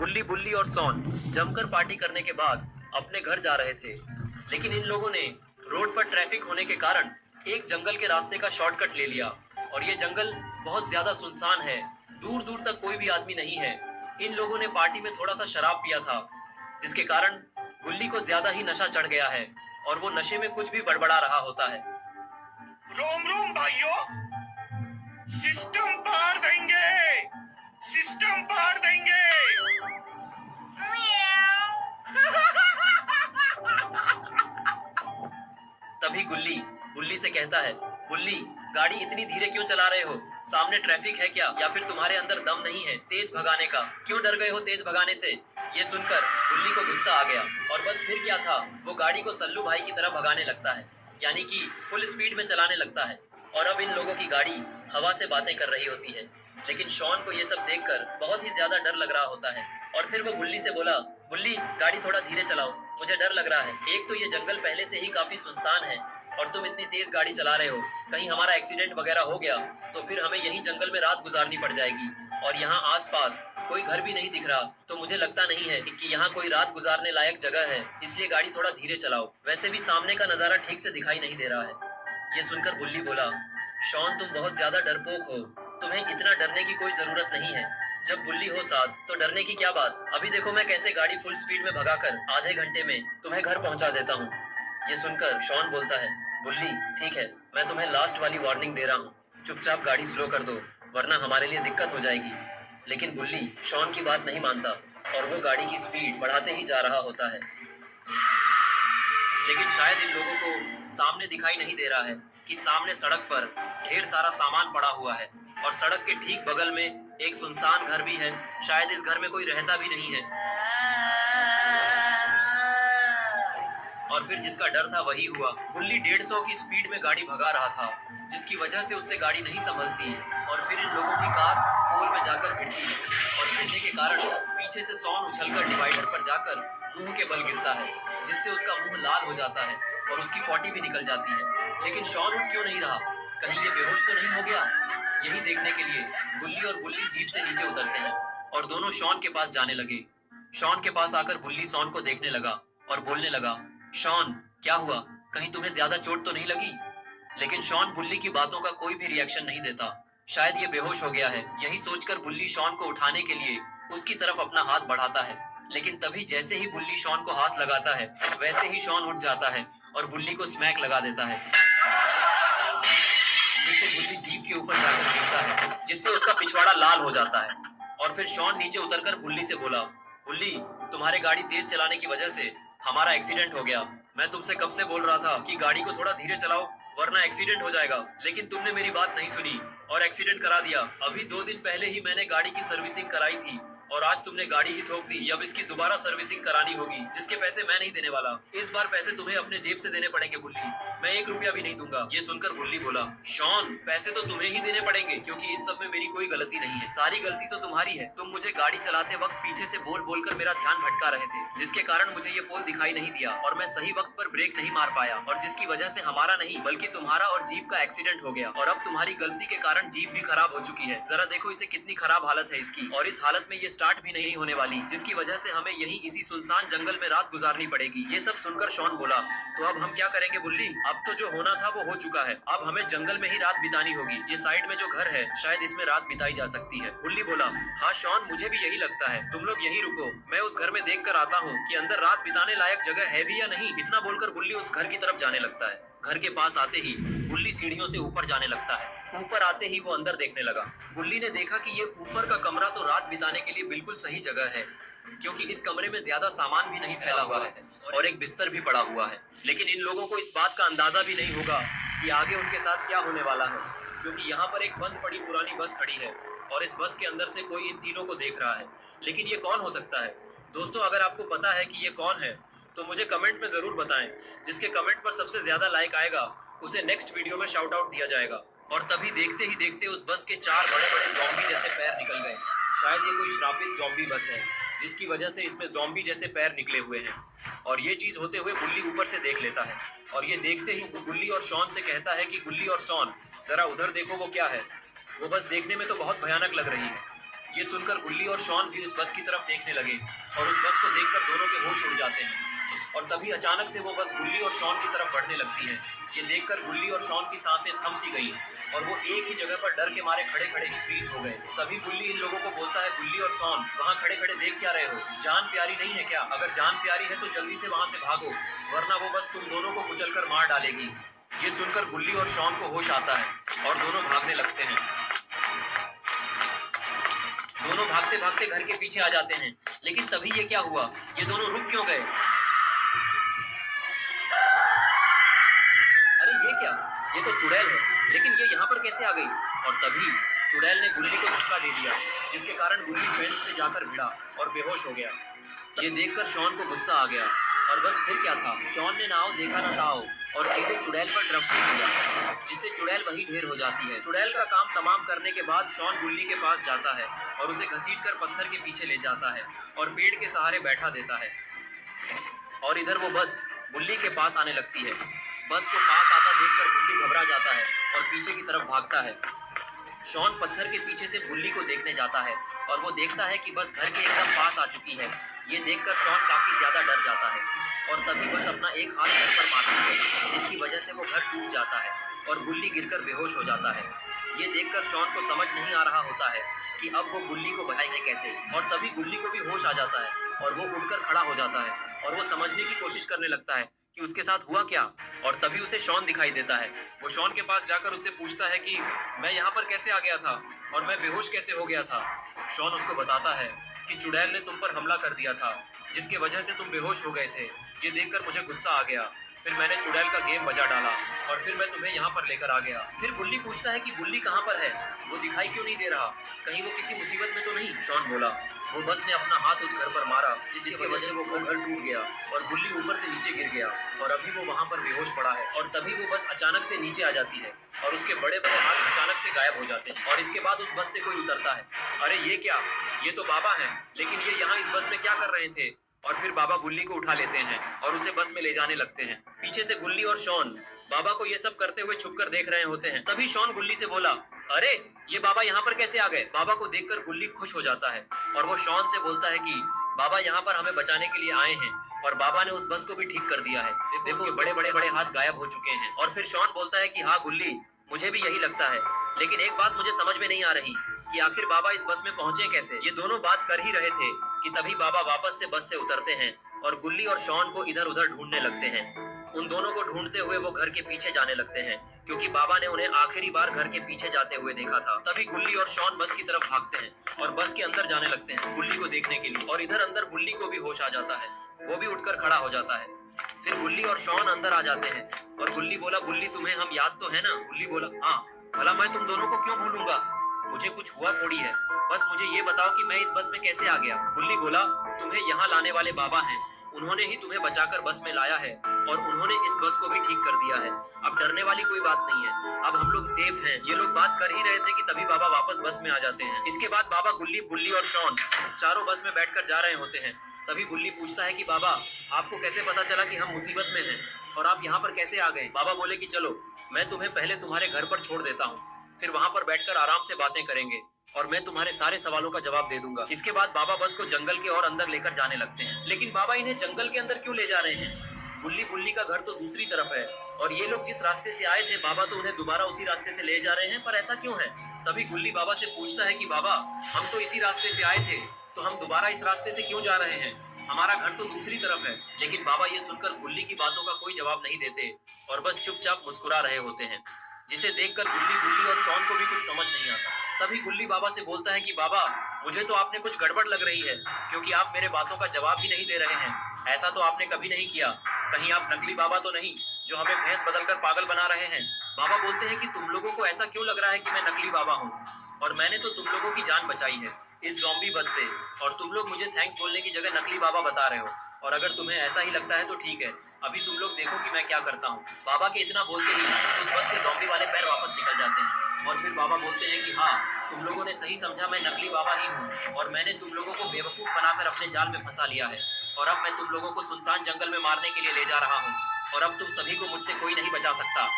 गुल्ली, बुल्ली और सॉन जमकर पार्टी करने के बाद अपने घर जा रहे थे, लेकिन इन लोगों ने रोड पर ट्रैफिक होने के कारण एक जंगल के रास्ते का शॉर्टकट ले लिया और ये जंगल बहुत ज्यादा सुनसान है। दूर दूर तक कोई भी आदमी नहीं है। इन लोगों ने पार्टी में थोड़ा सा शराब पिया था, जिसके कारण गुल्ली को ज्यादा ही नशा चढ़ गया है और वो नशे में कुछ भी बड़बड़ा रहा होता है। रोम रोम भाइयों, सिस्टम पार देंगे, सिस्टम पार देंगे। तभी गुल्ली बुल्ली से कहता है, बुल्ली गाड़ी इतनी धीरे क्यों चला रहे हो? सामने ट्रैफिक है क्या, या फिर तुम्हारे अंदर दम नहीं है तेज भगाने का? क्यों डर गए हो तेज भगाने से? ये सुनकर बुल्ली को गुस्सा आ गया और बस फिर क्या था, वो गाड़ी को सल्लू भाई की तरह भगाने लगता है, यानी कि फुल स्पीड में चलाने लगता है। और अब इन लोगों की गाड़ी हवा से बातें कर रही होती है, लेकिन शॉन को ये सब देखकर बहुत ही ज्यादा डर लग रहा होता है। और फिर वो बुल्ली से बोला, बुल्ली गाड़ी थोड़ा धीरे चलाओ, मुझे डर लग रहा है। एक तो ये जंगल पहले से ही काफी सुनसान है और तुम इतनी तेज गाड़ी चला रहे हो, कहीं हमारा एक्सीडेंट वगैरह हो गया तो फिर हमें यहीं जंगल में रात गुजारनी पड़ जाएगी। और यहाँ आसपास कोई घर भी नहीं दिख रहा, तो मुझे लगता नहीं है कि यहाँ कोई रात गुजारने लायक जगह है, इसलिए गाड़ी थोड़ा धीरे चलाओ। वैसे भी सामने का नजारा ठीक से दिखाई नहीं दे रहा है। ये सुनकर बुल्ली बोला, शॉन तुम बहुत ज्यादा डरपोक हो, तुम्हें इतना डरने की कोई जरूरत नहीं है। जब बुल्ली हो साथ तो डरने की क्या बात। अभी देखो मैं कैसे गाड़ी फुल स्पीड में भगाकर आधे घंटे में तुम्हें घर पहुंचा देता हूँ। ये सुनकर शॉन बोलता है, बुल्ली ठीक है, मैं तुम्हें लास्ट वाली वार्निंग दे रहा हूँ, चुपचाप गाड़ी स्लो कर दो वरना हमारे लिए दिक्कत हो जाएगी। लेकिन बुल्ली शॉन की बात नहीं मानता और वो गाड़ी की स्पीड बढ़ाते ही जा रहा होता है। लेकिन शायद इन लोगों को सामने दिखाई नहीं दे रहा है कि सामने सड़क पर ढेर सारा सामान पड़ा हुआ है और सड़क के ठीक बगल में एक सुनसान घर भी है। शायद इस घर में कोई रहता भी नहीं है। और फिर जिसका डर था वही हुआ। बुल्ली 150 की स्पीड में गाड़ी भगा रहा था, जिसकी वजह से उससे गाड़ी नहीं संभलती और फिर इन लोगों की कार पोल में जाकर भिड़ती है और गिरने के कारण पीछे से सॉन उछलकर डिवाइडर पर जाकर मुंह के बल गिरता है, जिससे उसका मुंह लाल हो जाता है और उसकी पॉटी भी निकल जाती है। लेकिन शॉन उठ क्यों नहीं रहा? कहीं ये बेहोश तो नहीं हो गया? यही देखने के लिए बुल्ली और बुल्ली जीप से नीचे उतरते हैं और दोनों शॉन के पास जाने लगे। शॉन के पास आकर बुल्ली शॉन को देखने लगा और बोलने लगा, शॉन क्या हुआ, कहीं तुम्हें ज्यादा चोट तो नहीं लगी? लेकिन शॉन बुल्ली की बातों का कोई भी रिएक्शन नहीं देता। शायद ये बेहोश हो गया है। यही सोचकर बुल्ली शॉन को उठाने के लिए उसकी तरफ अपना हाथ बढ़ाता है, लेकिन तभी जैसे ही बुल्ली शॉन को हाथ लगाता है वैसे ही शॉन उठ जाता है और बुल्ली को स्मैक लगा देता है, जिससे बुल्ली जीप के ऊपर जाकर गिरता है, जिससे उसका पिछवाड़ा लाल हो जाता है। और फिर शॉन नीचे उतरकर बुल्ली से बोला, बुल्ली तुम्हारे गाड़ी तेज चलाने की वजह से हमारा एक्सीडेंट हो गया। मैं तुमसे कब से बोल रहा था कि गाड़ी को थोड़ा धीरे चलाओ वरना एक्सीडेंट हो जाएगा, लेकिन तुमने मेरी बात नहीं सुनी और एक्सीडेंट करा दिया। अभी 2 दिन पहले ही मैंने गाड़ी की सर्विसिंग कराई थी और आज तुमने गाड़ी ही ठोक दी। अब इसकी दोबारा सर्विसिंग करानी होगी, जिसके पैसे मैं नहीं देने वाला। इस बार पैसे तुम्हें अपने जेब से देने पड़ेंगे बुल्ली, मैं 1 रुपया भी नहीं दूंगा। ये सुनकर बुल्ली बोला, शॉन पैसे तो तुम्हें ही देने पड़ेंगे क्योंकि इस सब में मेरी कोई गलती नहीं है। सारी गलती तो तुम्हारी है। तुम मुझे गाड़ी चलाते वक्त पीछे से बोल बोलकर मेरा ध्यान भटका रहे थे, जिसके कारण मुझे ये पोल दिखाई नहीं दिया और मैं सही वक्त पर ब्रेक नहीं मार पाया, और जिसकी वजह से हमारा नहीं बल्कि तुम्हारा और जीप का एक्सीडेंट हो गया। और अब तुम्हारी गलती के कारण जीप भी खराब हो चुकी है। जरा देखो इसे कितनी खराब हालत है इसकी, और इस हालत में ये स्टार्ट भी नहीं होने वाली, जिसकी वजह से हमें यहीं इसी सुनसान जंगल में रात गुजारनी पड़ेगी। ये सब सुनकर शॉन बोला, तो अब हम क्या करेंगे बुल्ली? अब तो जो होना था वो हो चुका है, अब हमें जंगल में ही रात बितानी होगी। ये साइड में जो घर है शायद इसमें रात बिताई जा सकती है। बुल्ली बोला, हाँ शॉन मुझे भी यही लगता है, तुम लोग यही रुको, मैं उस घर में देख कर आता हूँ कि अंदर रात बिताने लायक जगह है भी या नहीं। इतना बोलकर बुल्ली उस घर की तरफ जाने लगता है। घर के पास आते ही बुल्ली सीढ़ियों से ऊपर जाने लगता है। ऊपर आते ही वो अंदर देखने लगा। बुल्ली ने देखा कि ये ऊपर का कमरा तो रात बिताने के लिए बिल्कुल सही जगह है, क्योंकि इस कमरे में ज्यादा सामान भी नहीं फैला हुआ है और एक बिस्तर भी पड़ा हुआ है। लेकिन इन लोगों को इस बात का अंदाजा भी नहीं होगा कि आगे उनके साथ क्या होने वाला है, क्योंकि यहाँ पर एक बंद पड़ी पुरानी बस खड़ी है और इस बस के अंदर से कोई इन तीनों को देख रहा है। लेकिन ये कौन हो सकता है? दोस्तों अगर आपको पता है कि ये कौन है तो मुझे कमेंट में जरूर बताएं। जिसके कमेंट पर सबसे ज्यादा लाइक आएगा उसे नेक्स्ट वीडियो में शाउट आउट दिया जाएगा। और तभी देखते ही देखते उस बस के 4 बड़े बड़े ज़ॉम्बी जैसे पैर निकल गए। शायद ये कोई श्रापित ज़ॉम्बी बस है, जिसकी वजह से इसमें ज़ॉम्बी जैसे पैर निकले हुए हैं। और ये चीज होते हुए बुल्ली ऊपर से देख लेता है और ये देखते ही गुल्ली और शॉन से कहता है कि गुल्ली और शॉन जरा उधर देखो वो क्या है। वो बस देखने में तो बहुत भयानक लग रही है। ये सुनकर गुल्ली और शॉन भी उस बस की तरफ देखने लगे और उस बस को देखकर दोनों के होश उड़ जाते हैं। और तभी अचानक से वो बस गुल्ली और शॉन की तरफ बढ़ने लगती है। ये देखकर गुल्ली और शॉन की सांसें थम सी गई और वो एक ही जगह पर डर के मारे खड़े खड़े ही फ्रीज हो गए। तभी गुल्ली इन लोगों को बोलता है, गुल्ली और शॉन, वहाँ खड़े खड़े देख क्या रहे हो? जान प्यारी नहीं है क्या? अगर जान प्यारी है तो जल्दी से वहाँ से भागो, वरना वो बस तुम दोनों को कुचलकर मार डालेगी। ये सुनकर गुल्ली और शॉन को होश आता है और दोनों भागने लगते हैं। दोनों भागते भागते घर के पीछे आ जाते हैं, लेकिन तभी ये क्या हुआ? ये दोनों रुक क्यों गए? अरे ये क्या? ये तो चुड़ैल है, लेकिन ये यहाँ पर कैसे आ गई? और तभी चुड़ैल ने गुल्ली को धक्का दे दिया, जिसके कारण गुल्ली फेंस से जाकर भिड़ा और बेहोश हो गया। ये देखकर शॉन को गुस्सा आ गया और बस फिर क्या था, शॉन ने नाव देखा ना ताओ और सीधे चुड़ैल पर ड्रम फेंक दिया, जिससे चुड़ैल वही ढेर हो जाती है। चुड़ैल का काम तमाम करने के बाद शॉन गुल्ली के पास जाता है और उसे घसीटकर पत्थर के पीछे ले जाता है और पेड़ के सहारे बैठा देता है। और इधर वो बस गुल्ली के पास आने लगती है। बस को पास आता देखकर गुल्ली घबरा जाता है और पीछे की तरफ भागता है। शॉन पत्थर के पीछे से गुल्ली को देखने जाता है और वो देखता है कि बस घर के एकदम पास आ चुकी है। ये देखकर शॉन काफी ज्यादा डर जाता है और तभी बस अपना एक हाथ घर पर मारती है, जिसकी वजह से वो घर टूट जाता है और गुल्ली गिरकर बेहोश हो जाता है। ये देखकर शॉन को समझ नहीं आ रहा होता है कि अब वो गुल्ली को बचाएंगे कैसे। और तभी गुल्ली को भी होश आ जाता है और वो उठकर खड़ा हो जाता है और वो समझने की कोशिश करने लगता है कि उसके साथ हुआ क्या। और तभी उसे शॉन दिखाई देता है। वो शॉन के पास जाकर उससे पूछता है कि मैं यहाँ पर कैसे आ गया था और मैं बेहोश कैसे हो गया था। शॉन उसको बताता है कि चुड़ैल ने तुम पर हमला कर दिया था, जिसके वजह से तुम बेहोश हो गए थे। ये देखकर मुझे गुस्सा आ गया, फिर मैंने चुड़ैल का गेम बजा डाला और फिर मैं तुम्हें यहाँ पर लेकर आ गया। फिर गुल्ली पूछता है कि गुल्ली कहाँ पर है, वो दिखाई क्यों नहीं दे रहा, कहीं वो किसी मुसीबत में तो नहीं। शॉन बोला, वो बस ने अपना हाथ उस घर पर मारा, जिसकी वजह से वो घर टूट गया और गुल्ली ऊपर से नीचे गिर गया और अभी वो वहाँ पर बेहोश पड़ा है। और तभी वो बस अचानक से नीचे आ जाती है और उसके बड़े बड़े हाथ अचानक से गायब हो जाते हैं। और इसके बाद उस बस से कोई उतरता है। अरे ये क्या, ये तो बाबा हैं, लेकिन ये यहाँ इस बस में क्या कर रहे थे? और फिर बाबा गुल्ली को उठा लेते हैं और उसे बस में ले जाने लगते हैं। पीछे से गुल्ली और शॉन बाबा को ये सब करते हुए छुपकर देख रहे होते हैं। तभी शॉन गुल्ली से बोला, अरे ये बाबा यहाँ पर कैसे आ गए? बाबा को देखकर गुल्ली खुश हो जाता है और वो शॉन से बोलता है कि बाबा यहाँ पर हमें बचाने के लिए आए हैं और बाबा ने उस बस को भी ठीक कर दिया है। देखो उसके बड़े बड़े हाथ गायब हो चुके हैं। और फिर शॉन बोलता है कि हाँ गुल्ली, मुझे भी यही लगता है, लेकिन एक बात मुझे समझ में नहीं आ रही कि आखिर बाबा इस बस में पहुंचे कैसे। ये दोनों बात कर ही रहे थे कि तभी बाबा वापस से बस से उतरते हैं और गुल्ली और शॉन को इधर उधर ढूंढने लगते हैं। उन दोनों को ढूंढते हुए वो घर के पीछे जाने लगते हैं, क्योंकि बाबा ने उन्हें आखिरी बार घर के पीछे जाते हुए देखा था। तभी गुल्ली और शॉन बस की तरफ भागते हैं और बस के अंदर जाने लगते हैं गुल्ली को देखने के लिए। और इधर अंदर गुल्ली को भी होश आ जाता है, वो भी उठकर खड़ा हो जाता है। फिर गुल्ली और शॉन अंदर आ जाते हैं और गुल्ली बोला, गुल्ली तुम्हें हम याद तो है ना? गुल्ली बोला, हाँ। भला मैं तुम दोनों को क्यों भूलूंगा, मुझे कुछ हुआ थोड़ी है, बस मुझे ये बताओ कि मैं इस बस में कैसे आ गया। गुल्ली बोला, तुम्हें यहाँ लाने वाले बाबा हैं, उन्होंने ही तुम्हें बचाकर बस में लाया है और उन्होंने इस बस को भी ठीक कर दिया है। अब डरने वाली कोई बात नहीं है, अब हम लोग सेफ हैं। ये लोग बात कर ही रहे थे कि तभी बाबा वापस बस में आ जाते हैं। इसके बाद बाबा, गुल्ली, बुल्ली और शॉन चारों बस में बैठकर जा रहे होते हैं। तभी गुल्ली पूछता है कि बाबा आपको कैसे पता चला कि हम मुसीबत में हैं और आप यहाँ पर कैसे आ गए? बाबा बोले कि चलो मैं तुम्हें पहले तुम्हारे घर पर छोड़ देता हूँ, फिर वहाँ पर बैठकर आराम से बातें करेंगे और मैं तुम्हारे सारे सवालों का जवाब दे दूंगा। इसके बाद बाबा बस को जंगल के और अंदर लेकर जाने लगते हैं। लेकिन बाबा इन्हें जंगल के अंदर क्यों ले जा रहे हैं? गुल्ली बुल्ली का घर तो दूसरी तरफ है और ये लोग जिस रास्ते से आए थे बाबा तो उन्हें दोबारा उसी रास्ते से ले जा रहे हैं, पर ऐसा क्यों है? तभी गुल्ली बाबा से पूछता है कि बाबा हम तो इसी रास्ते से आए थे, तो हम दोबारा इस रास्ते से क्यों जा रहे हैं? हमारा घर तो दूसरी तरफ है। लेकिन बाबा ये सुनकर गुल्ली की बातों का कोई जवाब नहीं देते और बस चुपचाप मुस्कुरा रहे होते हैं, जिसे देखकर गुल्ली बुल्ली और शॉन को भी कुछ समझ नहीं आता। तभी गुल्ली बाबा से बोलता है कि बाबा मुझे तो आपने कुछ गड़बड़ लग रही है, क्योंकि आप मेरे बातों का जवाब ही नहीं दे रहे हैं। ऐसा तो आपने कभी नहीं किया, कहीं आप नकली बाबा तो नहीं जो हमें भैंस बदलकर पागल बना रहे हैं? बाबा बोलते हैं कि तुम लोगों को ऐसा क्यों लग रहा है कि मैं नकली बाबा हूँ, और मैंने तो तुम लोगों की जान बचाई है इस ज़ॉम्बी बस से, और तुम लोग मुझे थैंक्स बोलने की जगह नकली बाबा बता रहे हो। और अगर तुम्हें ऐसा ही लगता है तो ठीक है, अभी तुम लोग देखो कि मैं क्या करता हूँ। बाबा के इतना बोलते ही उस बस के ज़ॉम्बी वाले पैर वापस निकल जाते हैं और फिर बाबा बोलते हैं कि हाँ तुम लोगों ने सही समझा, मैं नकली बाबा ही हूँ और मैंने तुम लोगों को बेवकूफ़ बनाकर अपने जाल में फंसा लिया है और अब मैं तुम लोगों को सुनसान जंगल में मारने के लिए ले जा रहा हूँ और अब तुम सभी को मुझसे कोई नहीं बचा सकता।